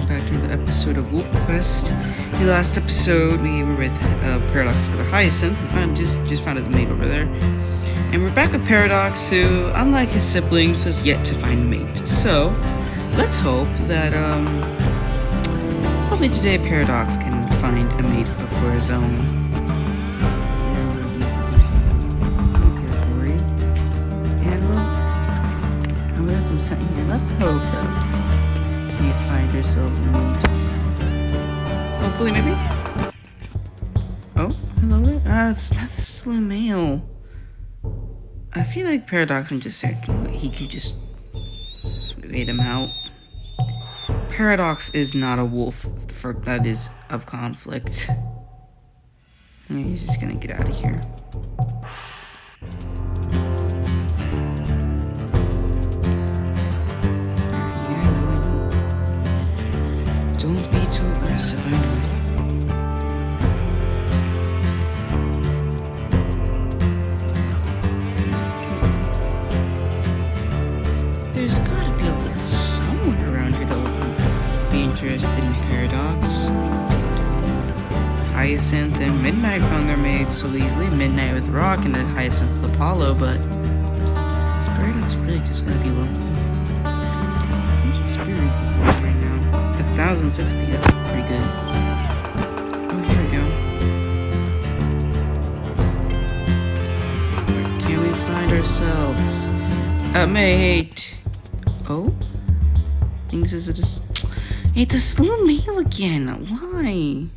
back to another episode of Wolfquest. In the last episode, we were with Paradox for the Hyacinth. We just found his mate over there. And we're back with Paradox, who, unlike his siblings, has yet to find a mate. So, let's hope that, hopefully today Paradox can find a mate for his own. Let's hope that you find yourself a mate. Hopefully, maybe? Oh, hello? It's not the slow mail. I feel like Paradox can just say he can just wait him out. Paradox is not a wolf that is of conflict. He's just gonna get out of here. Don't be too aggressive, I know. There's gotta be a wolf somewhere around here that will be interested in Paradox. Hyacinth and Midnight found their mates so easily. Midnight with Rock and the Hyacinth with Apollo, but is Paradox really just gonna be lonely? Right now. 1,060, that's pretty good. Oh, here we go. Where can we find ourselves a mate? Oh? Things is just. It's a slow mail again. Why?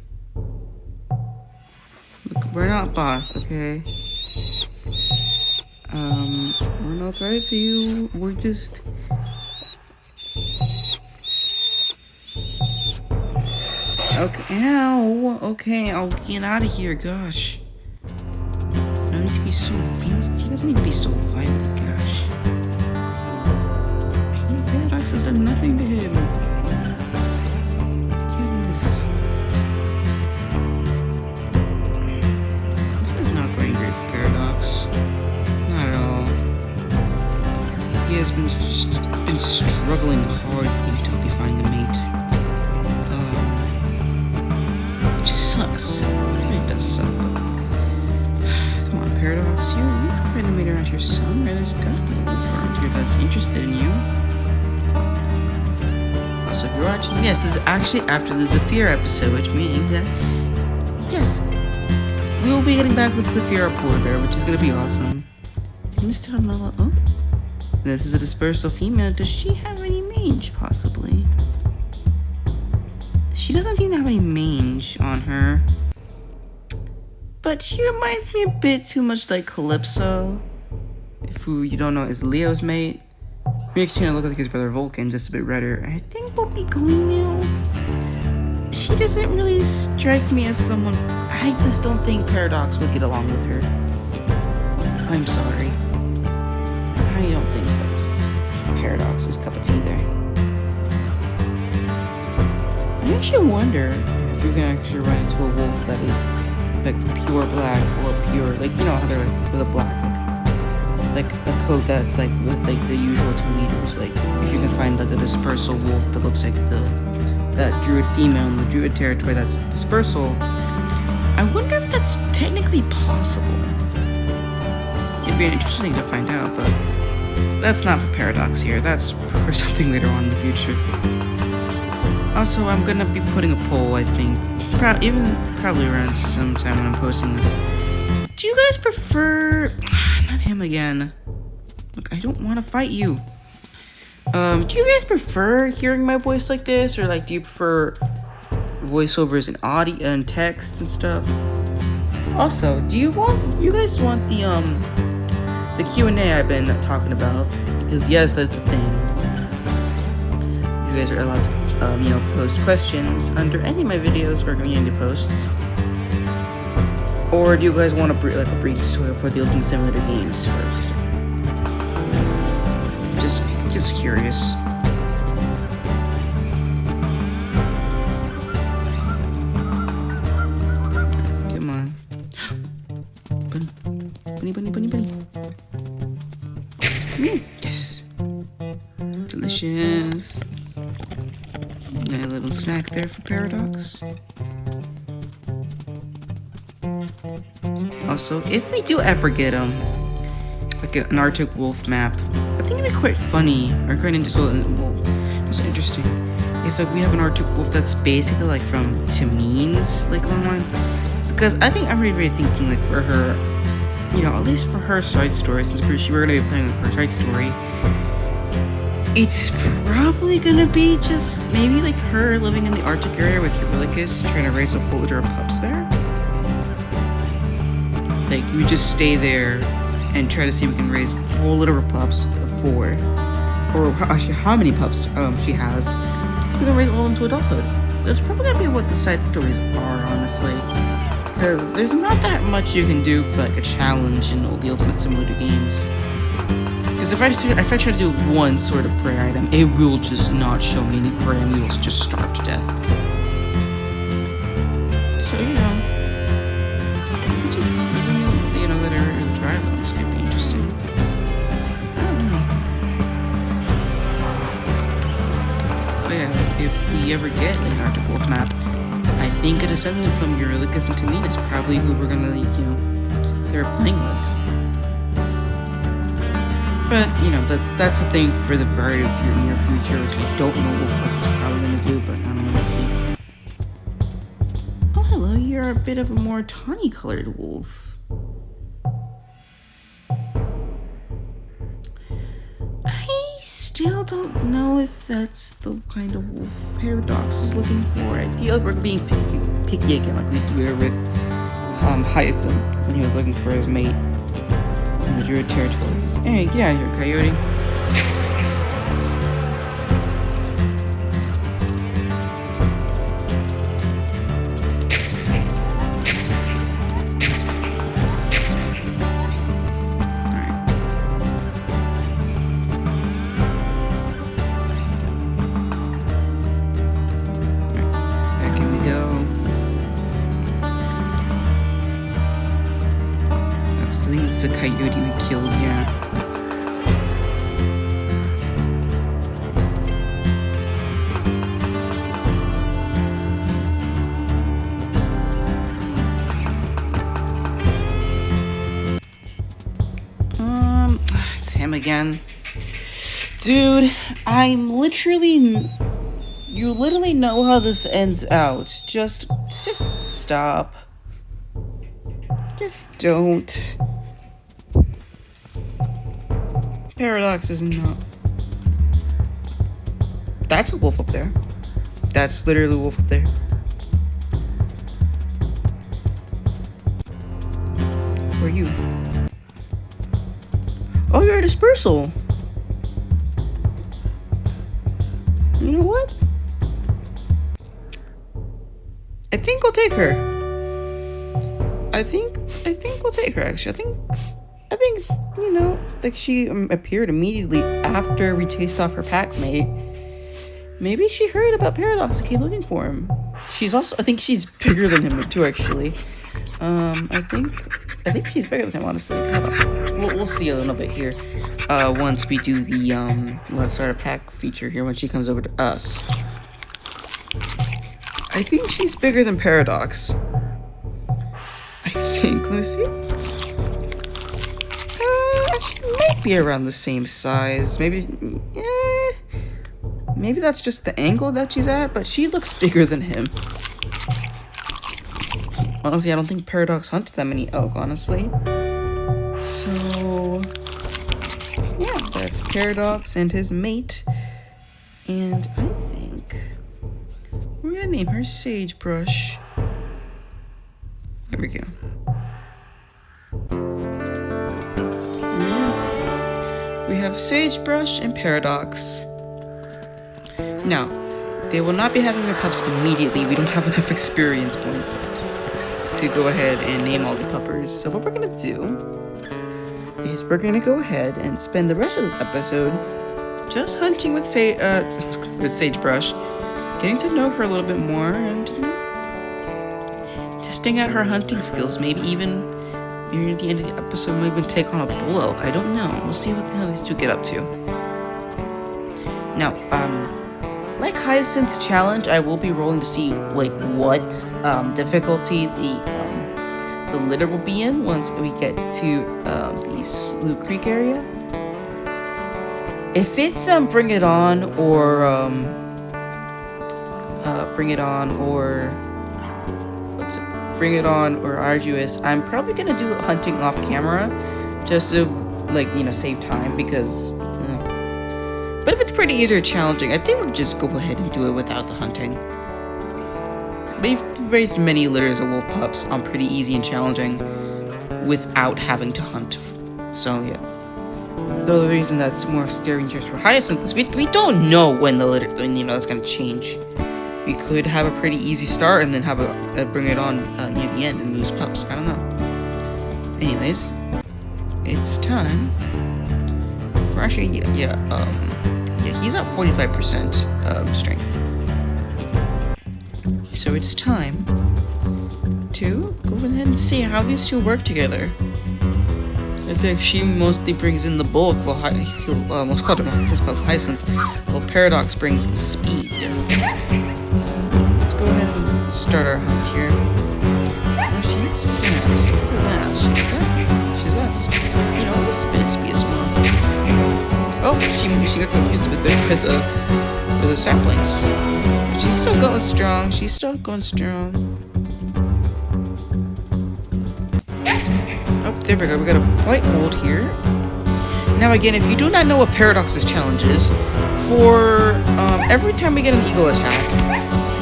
Look, we're not boss, okay? We're not threats to you. We're just. Okay, ow. Okay, I'll get out of here, gosh. I don't need to be so famous. He doesn't need to be so violent, gosh. Paradox has done nothing to him. Goodness. This is not going great for Paradox. Not at all. He has been struggling hard to find a mate. Sucks. It does suck, but come on, Paradox, you trying to meet around here somewhere. There's gotta be a wolf around here that's interested in you. Also, if you're watching, yes, this is actually after the Zephyr episode, which means that yes, we will be getting back with Zephyr Porter, which is gonna be awesome. Is Mr. Amela? Oh, this is a dispersal female. Does she have any mange, possibly? She doesn't even have any mange on her. But she reminds me a bit too much like Calypso. Who you don't know is Leo's mate. Makes him look like his brother Vulcan, just a bit redder. I think we'll be going now. She doesn't really strike me as someone. I just don't think Paradox would get along with her. I'm sorry. I don't think that's Paradox's cup of tea there. I actually wonder if you can actually run into a wolf that is like pure black or pure, like, you know how they're like with a black, like a coat that's like with like the usual 2 liters. Like if you can find like a dispersal wolf that looks like that druid female in the druid territory that's dispersal. I wonder if that's technically possible. It'd be interesting to find out, but that's not for Paradox here. That's for something later on in the future. Also, I'm gonna be putting a poll, I think, probably around sometime when I'm posting this. Do you guys prefer... Not him again. Look, I don't want to fight you. Do you guys prefer hearing my voice like this? Or, like, do you prefer voiceovers in audio and text and stuff? Also, do you guys want the Q&A I've been talking about? Because, yes, that's the thing. You guys are allowed to post questions under any of my videos or community posts. Or do you guys want a brief tutorial for the Ultimate Simulator games first? Just curious. Come on. Bunny. Come here. Yes. Delicious. A little snack there for Paradox. Also, if we do ever get like an Arctic Wolf map, I think it'd be quite funny or quite interesting. Well, it's interesting if like we have an Arctic Wolf that's basically like from Timeen's like online, because I think I'm really thinking like for her, you know, at least for her side story, since we're gonna be playing with her side story, it's probably gonna be just maybe like her living in the Arctic area with Eurylochus, trying to raise a full litter of pups there. Like we just stay there and try to see if we can raise a full litter of pups for, or actually how many pups she has, so we can raise all of them to adulthood. That's probably gonna be what the side stories are, honestly, because there's not that much you can do for like a challenge in all the Ultimate Simulator games. Because if I try to do one sort of prayer item, it will just not show me any prayer and we will just starve to death. So, you know, maybe just even, you know, that area of the Drylands could be interesting. I don't know. But yeah, like, if we ever get an Arctic Wolf map, I think a descendant from Eurylochus and Timeen is probably who we're gonna, you know, start playing with. But, you know, that's a thing for the very near future, which I don't know what Wolfquest is probably going to do, but I don't know, we'll see. Oh, hello, you're a bit of a more tawny-colored wolf. I still don't know if that's the kind of wolf Paradox is looking for. I feel like we're being picky again, like we were with Hyacinth when he was looking for his mate in the Druid territories. Hey, get out of here, Coyote. Alright. Back in we go. I think it's the coyote we killed, yeah. It's him again. Dude, you literally know how this ends out. Just stop. Just don't. Paradox is not. That's a wolf up there. That's literally a wolf up there. Who are you? Oh, you're a dispersal. You know what? I think we'll take her. I think we'll take her, actually. I think, you know, like she appeared immediately after we chased off her pack mate. Maybe she heard about Paradox and came looking for him. I think she's bigger than him too, actually. I think she's bigger than him, honestly. We'll see a little bit here. Once we do the, let's start a pack feature here when she comes over to us. I think she's bigger than Paradox. I think, let me see. She might be around the same size. Maybe that's just the angle that she's at, but she looks bigger than him. Honestly, I don't think Paradox hunted that many elk, honestly. So, yeah, that's Paradox and his mate. And I think we're gonna name her Sagebrush. There we go. We have Sagebrush and Paradox. Now, they will not be having their pups immediately. We don't have enough experience points to go ahead and name all the puppers. So what we're gonna do is we're gonna go ahead and spend the rest of this episode just hunting with Sagebrush, getting to know her a little bit more, and you know, testing out her hunting skills. Maybe at the end of the episode, we'll even take on a bull elk. I don't know. We'll see what the hell these two get up to. Now, like Hyacinth's challenge, I will be rolling to see like what difficulty the litter will be in once we get to the Slough Creek area. If it's Bring It On or Bring It On or Arduous, I'm probably gonna do hunting off camera just to save time because. But if it's pretty easy or challenging, I think we'll just go ahead and do it without the hunting. We've raised many litters of wolf pups on pretty easy and challenging without having to hunt. So yeah. The reason that's more scary just for Hyacinth is we don't know when the litter it's gonna change. We could have a pretty easy start and then have a Bring It On near the end and lose pups. I don't know. Anyways, it's time for actually he's at 45% strength. So it's time to go ahead and see how these two work together. I think she mostly brings in the bulk, while let's call it Hyacinth, while Paradox brings the speed. Let's go ahead and start our hunt here. Oh, she's fast. Look at that. She's got just a bit of speed as well. Oh, she got confused with the saplings. But she's still going strong. Oh, there we go. We got a white hold here. Now again, if you do not know what Paradox's challenge is, for every time we get an eagle attack,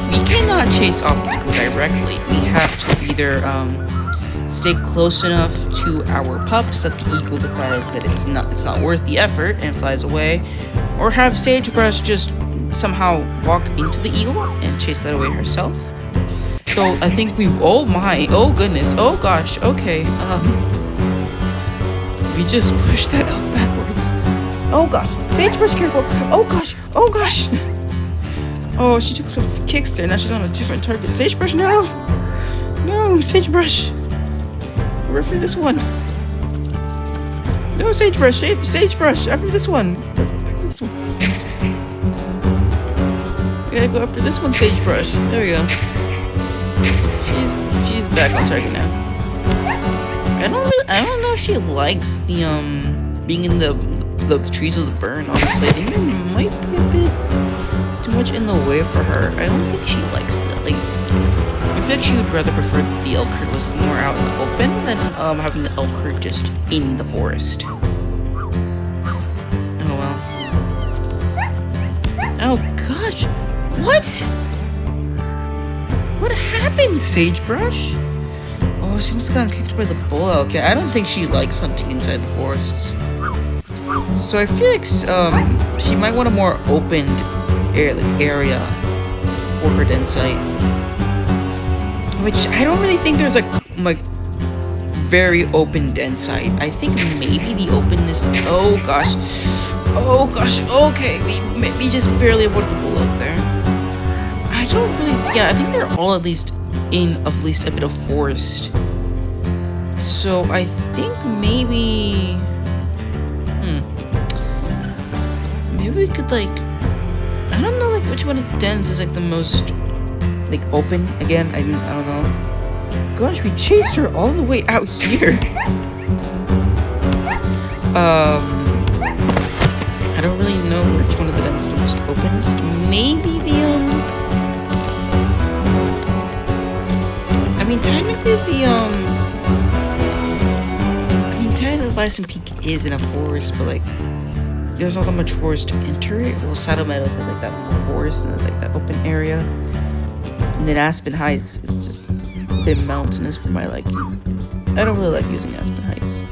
we cannot chase off the eagle directly. We have to either stay close enough to our pups that the eagle decides that it's not worth the effort and flies away, or have Sagebrush just somehow walk into the eagle and chase that away herself. So I think oh goodness, oh gosh, okay, we just pushed that elk backwards. Oh gosh, Sagebrush, careful, oh gosh. Oh, she took some kicks there, now she's on a different target. Sagebrush, no, Sagebrush. We're for this one. No, Sagebrush, after this one. Back to this one. We gotta go after this one, Sagebrush. There we go. She's back on target now. I don't know if she likes the being in the trees of the burn, honestly. I think it might be a bit too much in the way for her. I don't think she likes that. I feel like she would rather prefer that the elk herd was more out in the open than having the elk herd just in the forest. Oh well. Oh gosh! What? What happened, Sagebrush? Oh, she must have gotten kicked by the bull elk. Yeah, I don't think she likes hunting inside the forests. So I feel like she might want a more open area for her den site. Which I don't really think there's a very open den site. I think maybe the openness. Oh gosh. Okay, we just barely avoided the bull elk there. I don't really. Yeah, I think they're all at least in a bit of forest. So I think maybe. Maybe we could I don't know which one of the dens is the most open. Again, I don't know. Gosh, we chased her all the way out here. I don't really know which one of the dens is the most openest. Maybe the technically Bison Peak is in a forest, but there's not that much forest to enter it. Well, Saddle Meadows has that full forest and it's that open area. And then Aspen Heights is just a bit mountainous for my liking. I don't really like using Aspen Heights.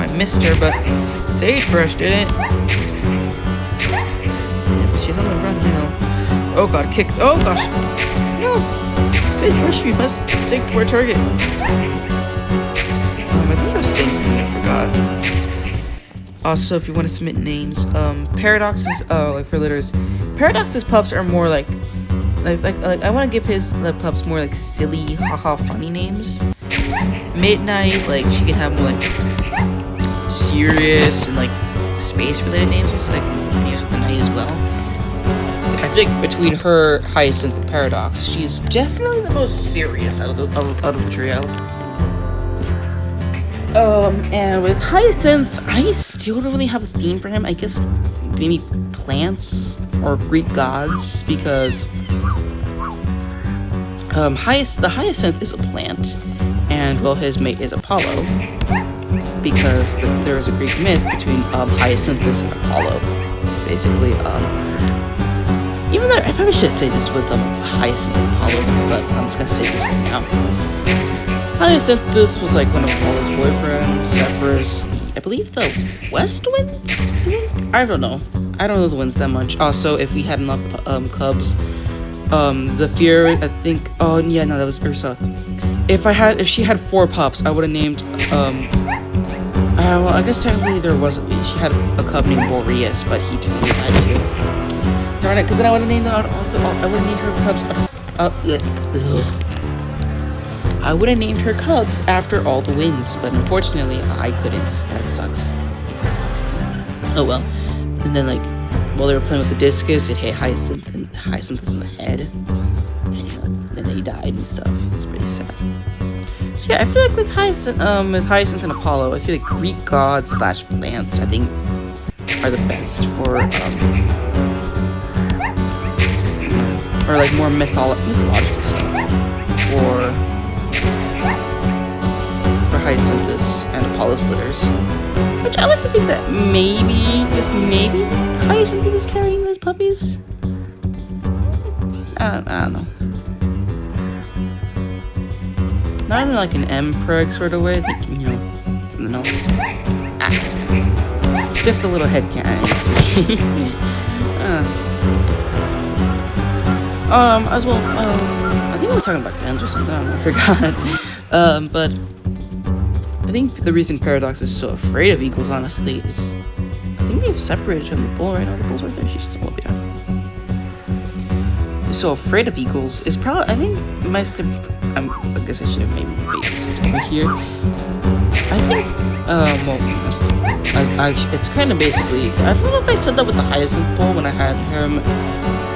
I missed her, but Sagebrush did it. Yeah, she's on the run now. Oh god, kick. Oh gosh. No! Sagebrush, we must stick to our target. I think I was saying something, I forgot. Also, if you want to submit names, Paradox's, for litters, Paradox's pups are more I want to give his pups more silly, haha, funny names. Midnight, she can have more serious and space-related names, just like names with the night as well. I feel like between her, Hyacinth, and Paradox, she's definitely the most serious out of the trio. And with Hyacinth, I still don't really have a theme for him. I guess maybe plants or Greek gods, because the Hyacinth is a plant, and well, his mate is Apollo, because there is a Greek myth between Hyacinthus and Apollo. Basically, even though I probably should say this with Hyacinth and Apollo, but I'm just gonna say this right now. Hyacinthus was like one of Apollo's boyfriends. Zephyrus, I believe the West Wind? I don't know the winds that much. Also, if we had enough cubs, Zephyr, I think. Oh yeah, no, that was Ursa. If she had 4 pups, I would have named. Well, I guess technically she had a cub named Boreas, but he technically died too. Darn it, because then I would have named her cubs. I would have named her cubs after all the winds, but unfortunately I couldn't. That sucks. Oh well. And then like while they were playing with the discus, it hit Hyacinth in the head, and then he died and stuff. It's pretty sad. So yeah, I feel like with Hyacinth and Apollo, I feel like Greek gods / plants, I think, are the best for or like more mythological stuff for Hyacinthus and Apollo's litters. Which I like to think that maybe, just maybe, Hyacinthus is carrying those puppies. I don't know. Not in like an M-preg sort of way, like, you know, something else. Just a little headcanon. As well, I think we were talking about dens or something, I don't know, I forgot. But I think the reason Paradox is so afraid of eagles, honestly, is I think they've separated from the bull right now. The bull's right there, she's still over there. He's so afraid of eagles is probably, I think, I guess I should have maybe made this over here. I think, it's kind of basically, I don't know if I said that with the Hyacinth bull when I had him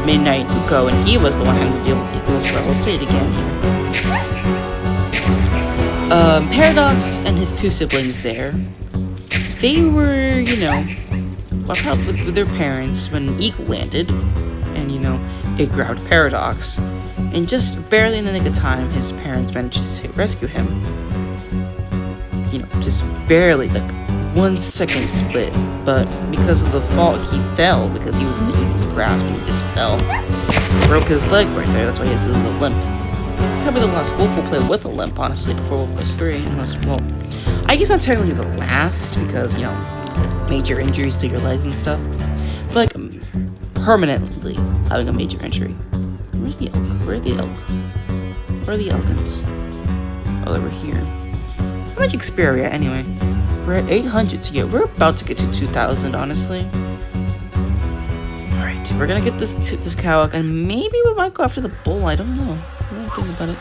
Midnight Uko, and he was the one having to deal with eagles, but I'll say it again here. Paradox and his 2 siblings there, they were, you know, well, probably with their parents when an eagle landed, and, you know, it grabbed Paradox, and just barely in the nick of time, his parents managed to rescue him. You know, just barely, like 1 second split, but because of the fall, he fell, because he was in the eagle's grasp, and he just fell, broke his leg right there, that's why he has a little limp. Probably the last wolf will play with a limp, honestly, before Wolfquest 3, unless, well, I guess not technically the last, because, you know, major injuries to your legs and stuff, but, like, permanently having a major injury. Where's the elk? Where are the elk? Where are the elkins? Oh, they were here. How much Xperia, anyway? We're at 800, so yeah, we're about to get to 2,000, honestly. Alright, we're gonna get this cow, and maybe we might go after the bull, I don't know. I don't think about it.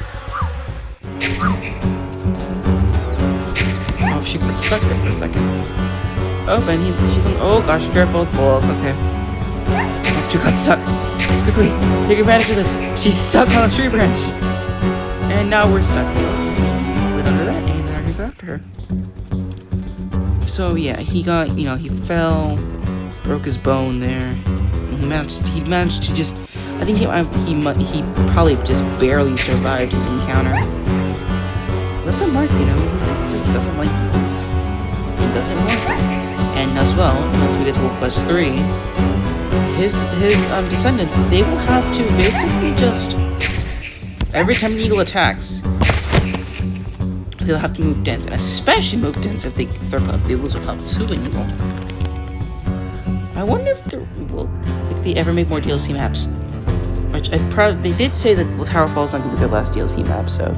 Oh, she got stuck there for a second. Oh, Ben, she's on. Oh gosh, careful, bull. Okay. Oh, she got stuck. Quickly, take advantage of this. She's stuck on a tree branch, and now we're stuck too. He slid under that, and now we're gonna go after her. So yeah, he got, you know, he fell, broke his bone there, and he managed to just. I think he probably just barely survived his encounter. Left a mark, you know. This just doesn't like eagles. It doesn't work. And as well, once we get to Wolfquest 3, his descendants, they will have to basically just every time an eagle attacks, they'll have to move dens, and especially move dens if they lose a pup to an eagle. I wonder if they ever make more DLC maps. Which they did say that Tower Falls not going to be their last DLC map, so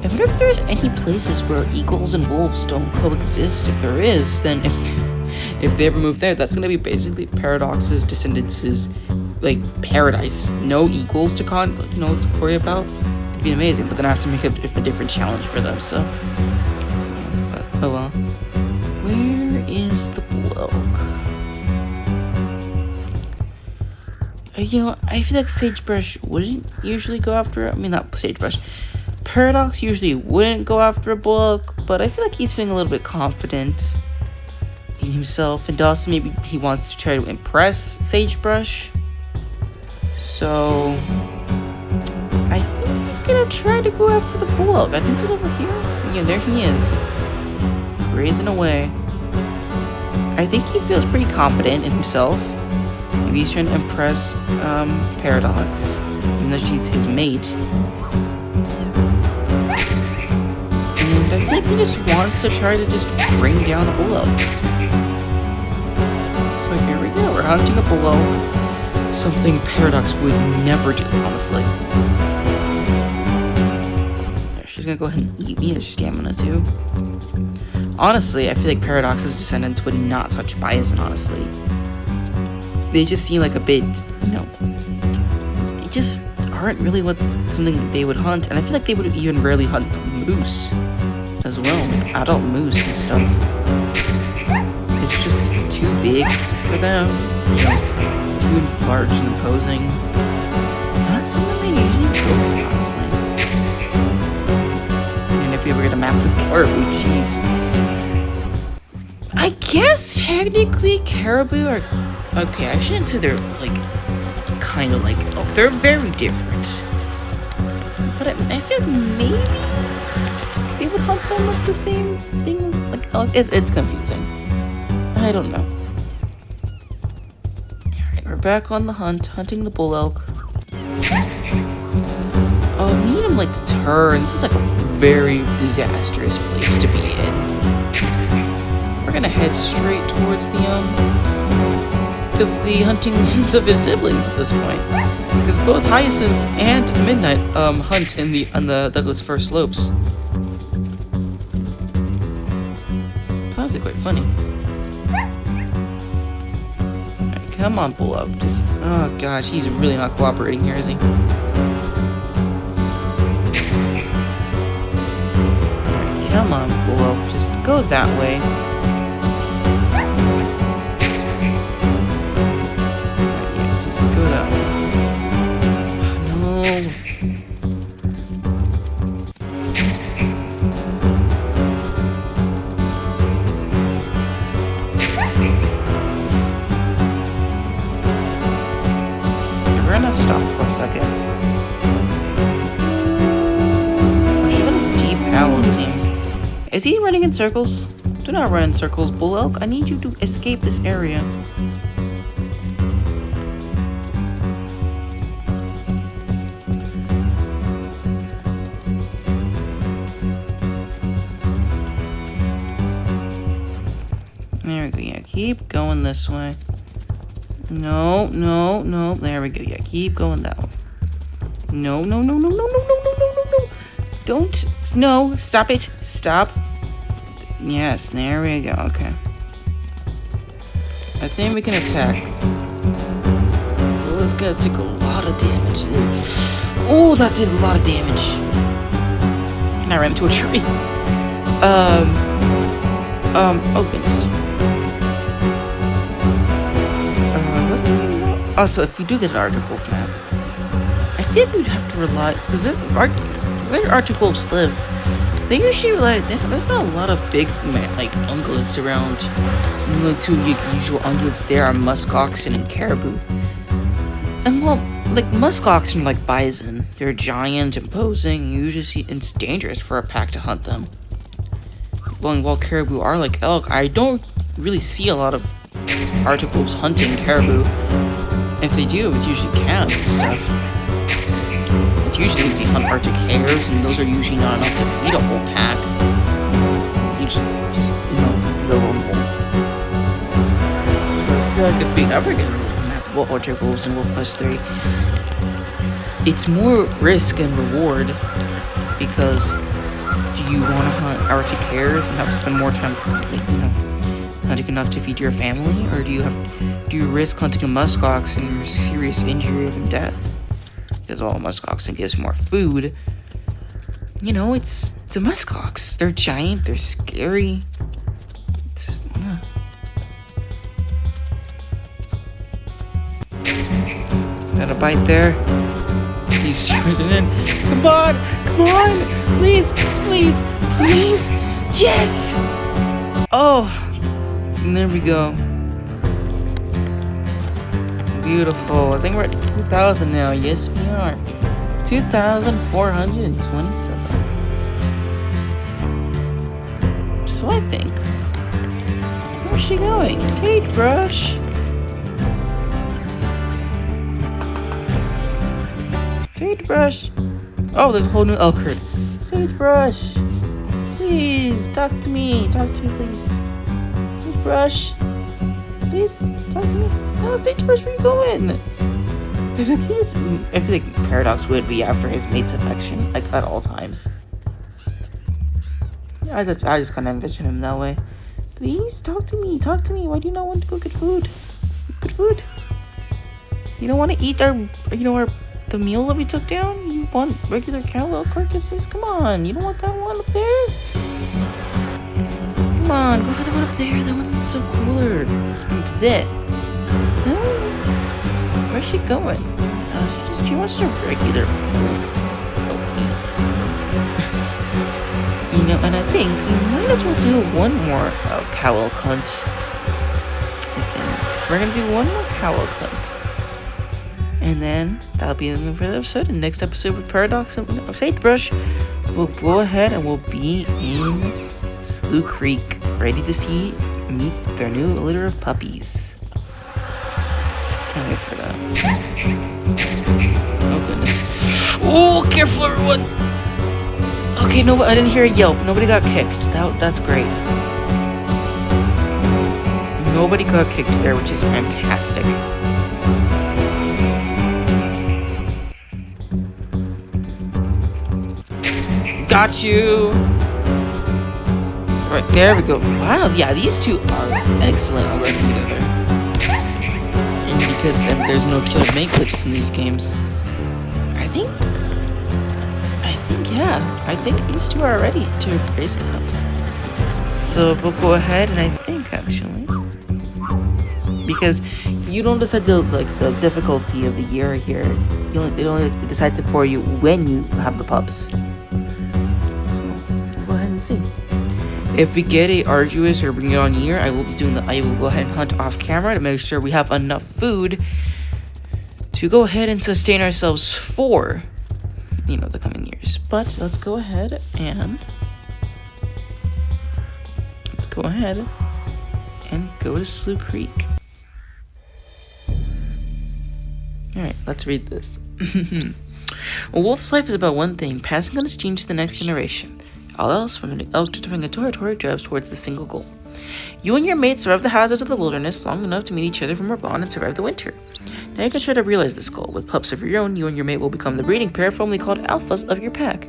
I wonder if there's any places where eagles and wolves don't coexist. If there is, then if they ever move there, that's gonna be basically Paradox's descendants' like paradise. No eagles to worry about. It'd be amazing, but then I have to make a different challenge for them. So, yeah, but oh well. Where is is the bull elk? You know, I feel like sagebrush wouldn't usually go after. I mean, not sagebrush. Paradox usually wouldn't go after a bull elk, but I feel like he's feeling a little bit confident in himself, and also maybe he wants to try to impress Sagebrush. So I think he's gonna try to go after the bull elk. I think he's over here. Yeah, there he is, grazing away. I think he feels pretty confident in himself. Maybe he's trying to impress Paradox, even though she's his mate. And I think he just wants to try to just bring down a bull elk. So here we go, we're hunting a bull elk. Something Paradox would never do, honestly. She's gonna go ahead and eat me her stamina too. Honestly, I feel like Paradox's descendants would not touch bison, honestly. They just seem like a bit, you know, they just aren't really something they would hunt, and I feel like they would even rarely hunt moose as well, like adult moose and stuff. It's just too big for them, you know, too large and imposing. Not something they usually go for, honestly. And if we ever get a map with caribou, jeez. I guess technically caribou are okay. I shouldn't say they're like kind of like they're very different, but I feel like maybe they would hunt them with the same things. Like it's confusing. I don't know. Alright, we're back on the hunt, hunting the bull elk. Oh, we need him like to turn. This is like a very disastrous place to be in. We're gonna head straight towards the hunting lands of his siblings at this point, because both Hyacinth and Midnight hunt on the Douglas Fir slopes. It's honestly quite funny. Alright, come on, bull elk. Just oh gosh, he's really not cooperating here, is he? Alright, come on, bull elk. Just go that way. Stop for a second. Oh, she's got a deep howl, it seems. Is he running in circles? Do not run in circles, bull elk. I need you to escape this area. There we go. Yeah, keep going this way. No, no, no. There we go. Yeah, keep going that way. No, no, no, no, no, no, no, no, no, no, no. Don't. No, stop it. Stop. Yes, there we go. Okay. I think we can attack. Oh, it's gonna take a lot of damage. Oh, that did a lot of damage. And I ran into a tree. Oh goodness. Also, if we do get an Arctic wolf map, I feel like we'd have to rely, because where Arctic wolves live, they usually rely, there's not a lot of big, like, ungulates around. The only two usual ungulates there are musk oxen and caribou. And well, like, musk oxen are like bison. They're giant, imposing, usually it's dangerous for a pack to hunt them. Well, and while caribou are like elk, I don't really see a lot of Arctic wolves hunting caribou. If they do, it's usually calves and stuff. It's usually they hunt Arctic hares, and those are usually not enough to feed a whole pack. Usually just enough to feed a lone wolf. I feel like if we ever get a map of Arctic wolves in Wolfquest 3, it's more risk and reward, because do you want to hunt Arctic hares and have to spend more time, hunting enough to feed your family, or do you risk hunting a muskox and risk serious injury or even death? Because all muskoxen gives more food. You know, it's a muskox. They're giant. They're scary. Got a bite there. He's charging in. Come on! Come on! Please! Please! Please! Yes! Oh! And there we go. Beautiful. I think we're at 2,000 now. Yes, we are. 2,427. So I think... Where's she going? Sagebrush! Sagebrush! Oh, there's a whole new elk herd. Sagebrush! Please, talk to me. Talk to me, please. Sagebrush! Please, talk to me. Oh, Sagebrush, where you going? I feel like Paradox would be after his mate's affection, like, at all times. I just kind of envision him that way. Please, talk to me. Talk to me. Why do you not want to go get food? Good food. You don't want to eat the meal that we took down? You want regular cow carcasses? Come on, you don't want that one up there? Come on, go for the one up there. That one's so cooler. That. No. Where's she going? She wants her regular You know, and I think we might as well do one more cow elk hunt. We're gonna do one more cow elk hunt. And then that'll be the end for the episode. And next episode with Paradox of Sagebrush, we'll go ahead and we'll be in Slough Creek, ready to meet their new litter of puppies. Can't wait for that. Oh goodness. Oh, careful everyone! Okay, no, I didn't hear a yelp. Nobody got kicked. That's great. Nobody got kicked there, which is fantastic. Got you! Right, there we go. Wow, yeah, these two are excellent at working together. And because there's no killer mate glitches in these games, I think these two are ready to raise pups. So we'll go ahead and I think actually, because you don't decide the difficulty of the year here. They only decide it for you when you have the pups. So we'll go ahead and see. If we get a arduous or bring it on year, I will go ahead and hunt off camera to make sure we have enough food to go ahead and sustain ourselves for the coming years. But let's go ahead and go to Slough Creek. Alright, let's read this. A wolf's life is about one thing, passing on its genes to the next generation. All else, from an elk to a territory, drives towards the single goal. You and your mate survive the hazards of the wilderness long enough to meet each other from a bond and survive the winter. Now you can try to realize this goal. With pups of your own, you and your mate will become the breeding pair formerly called alphas of your pack.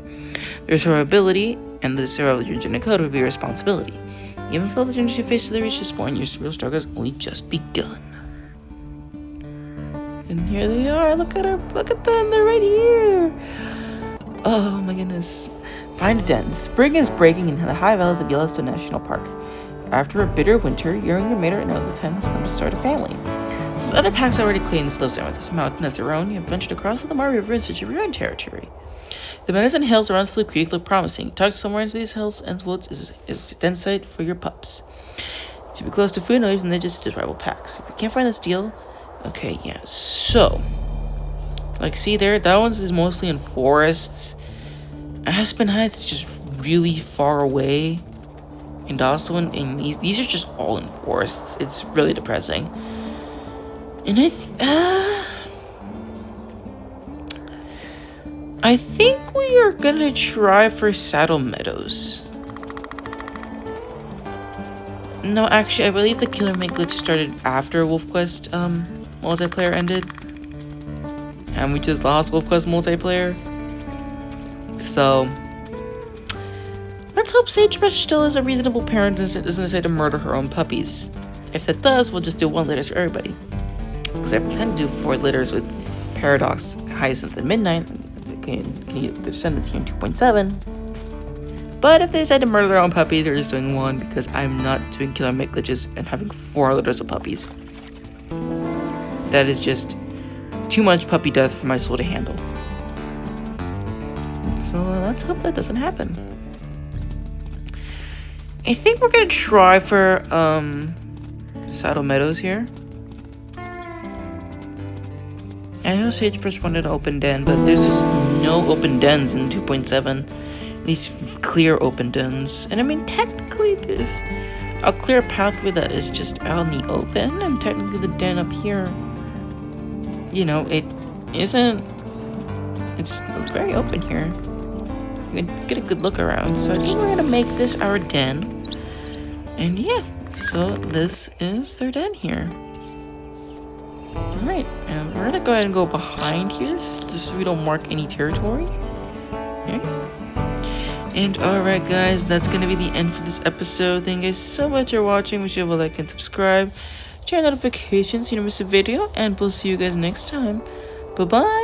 Their survivability and the survival of your genetic code will be your responsibility. Even with all the challenges you face to reach this point, your real struggle has only just begun. And here they are. Look at them. They're right here. Oh my goodness. Find a den. Spring is breaking into the high valleys of Yellowstone National Park. After a bitter winter, you and your mate are now the time has come to start a family. Since other packs already claim the slopes of this mountain as their own, you have ventured across the Lamar River in search of your own territory. The meadows and hills around Slough Creek look promising. Tucked somewhere into these hills and woods is a den site for your pups. To be close to food, no even they just rival packs. If you can't find this deal, okay, yeah. So, see there, that one's is mostly in forests. Aspen Heights is just really far away, and also in these are just all in forests. It's really depressing. And I think we are gonna try for Saddle Meadows. No, actually, I believe the Killer Mate glitch started after Wolfquest multiplayer ended, and we just lost Wolfquest multiplayer. So let's hope Sagebrush still is a reasonable parent and doesn't decide to murder her own puppies. If that does, we'll just do 1 litter for everybody. Because I plan to do 4 litters with Paradox, Hyacinth, and Midnight. Can either send it to you in 2.7. But if they decide to murder their own puppy, they're just doing 1 because I'm not doing Killer Mate glitches and having 4 litters of puppies. That is just too much puppy death for my soul to handle. So let's hope that doesn't happen. I think we're gonna try for Saddle Meadows here. I know Sagebrush wanted an open den, but there's just no open dens in 2.7. These clear open dens. And I mean, technically there's a clear pathway that is just out in the open, and technically the den up here, you know, it isn't, it's very open here. You can get a good look around. So I think we're gonna make this our den. And yeah, so this is their den here. Alright, and we're gonna go ahead and go behind here so we don't mark any territory. Okay. And alright guys, that's gonna be the end for this episode. Thank you guys so much for watching. Wish you a like and subscribe. Turn on notifications so you don't miss a video. And we'll see you guys next time. Bye bye!